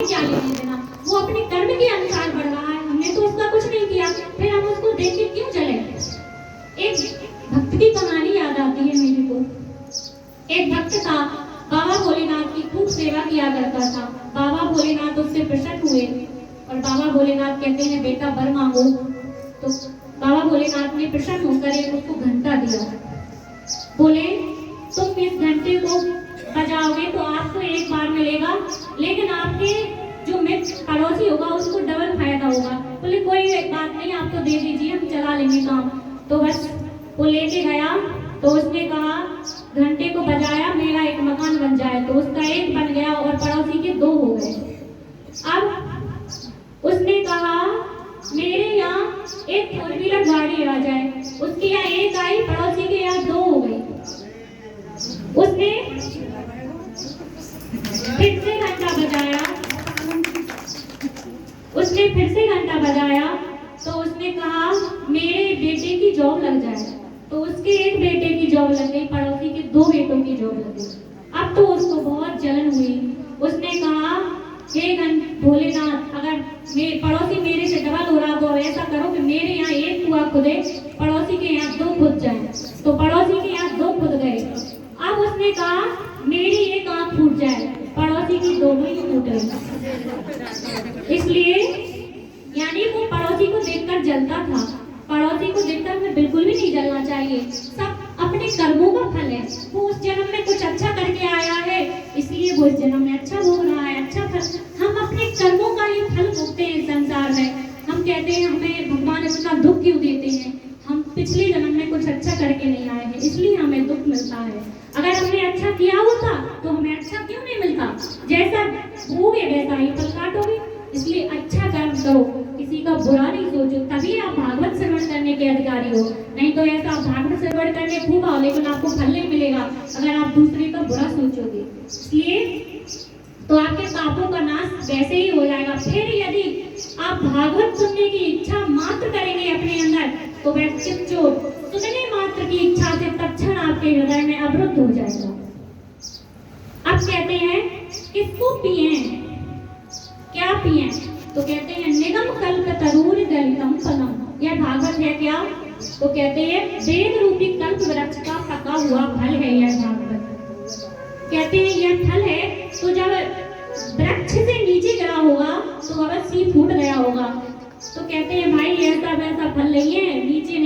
क्या लेने देना, वो अपने कर्म के अनुसार बढ़ रहा है, हमने तो उसका कुछ नहीं किया, फिर हम उसको देख के क्यों जले। एक भक्त की कहानी याद आती है मेरे को। एक भक्त था, बाबा भोलेनाथ की खूब सेवा किया करता था। बाबा भोलेनाथ उससे प्रसन्न हुए और बाबा भोलेनाथ कहते हैं बेटा वर मांगो। तो बाबा भोलेनाथ ने प्रसन्न होकर एक उसको घंटा दिया। बोले तुम इस घंटे को बजाओगे तो आपको एक बार मिलेगा, लेकिन आपके जो मित्र पड़ोसी होगा उसको डबल फायदा होगा। बोले कोई बात नहीं, आप तो दे दीजिए, हम चला लेंगे काम। तो बस वो लेके गया, तो उसने कहा घंटे को बजाया, मेरा एक मकान बन जाए। तो उसका एक बन गया और पड़ोसी के दो हो गए। अब उसने कहा मेरे यहाँ एक फोर व्हीलर गाड़ी आ जाए, उसके यहाँ एक आई, पड़ोसी के यहाँ दो हो गई। उसने फिर से घंटा बजाया, तो उसने कहा मेरे बेटे की जॉब लग जाए। तो उसके एक बेटे की जॉब लग गई, पड़ोसी के दो बेटों की जॉब लग गई। अब तो उसको बहुत जलन हुई। उसने कहा हे भोलेनाथ, अगर पड़ोसी मेरे से डबल हो रहा तो ऐसा करो कि मेरे यहाँ एक कुआं खुदे, पड़ोसी के यहाँ दो खुद जाए। तो पड़ोसी के यहाँ दो खुद गए। अब उसने कहा मेरी एक आंख फूट जाए, पड़ोसी की दोनों ही फूट गई। इसलिए यानी वो पड़ोसी को देखकर जलता था। पड़ोसी को देखकर हमें बिल्कुल भी नहीं जलना चाहिए। सब अपने कर्मों का फल है। वो उस जन्म में कुछ अच्छा करके आया है, इसलिए वो इस जन्म में अच्छा भोग रहा है, अच्छा फल। हम अपने कर्मों का ही फल भोगते हैं संसार में। हम कहते हैं हमें भगवान इतना दुख क्यों देते हैं, हम पिछले जन्म में कुछ अच्छा करके नहीं आए हैं, इसलिए हमें दुख मिलता है। अगर हमने अच्छा किया होता तो हमें अच्छा क्यों नहीं मिलता। जैसा बोगे वैसा ही फल काटोगे। इसलिए अच्छा कर्म करो, किसी का बुरा नहीं सोचो, तभी आप भागवत श्रवण करने के अधिकारी हो। नहीं तो ऐसा आप भागवत श्रवण करने खूब आओ, लेकिन आपको फल नहीं मिलेगा अगर आप दूसरे का बुरा सोचोगे। इसलिए तो आपके पापों का नाश वैसे ही हो जाएगा। फिर यदि आप भागवत सुनने की इच्छा मात्र करेंगे अपने अंदर, तो वह चित्त जो सुनने मात्र की इच्छा से तत्क्षण आपके हृदय में अवरुद्ध हो जाएगा। अब कहते हैं किसको पिए, क्या पिए, तो कहते हैं निगम कल्प तरूर दलितम फलम। यह भागवत है क्या, तो कहते हैं वेद रूपी कल्प वृक्ष का पका हुआ फल है यह भागवत। कहते हैं यह फल है, तो जब वृक्ष से नीचे गिरा होगा तो अवश्य फूट गया होगा। तो कहते हैं भाई ऐसा वैसा फल नहीं है, नीचे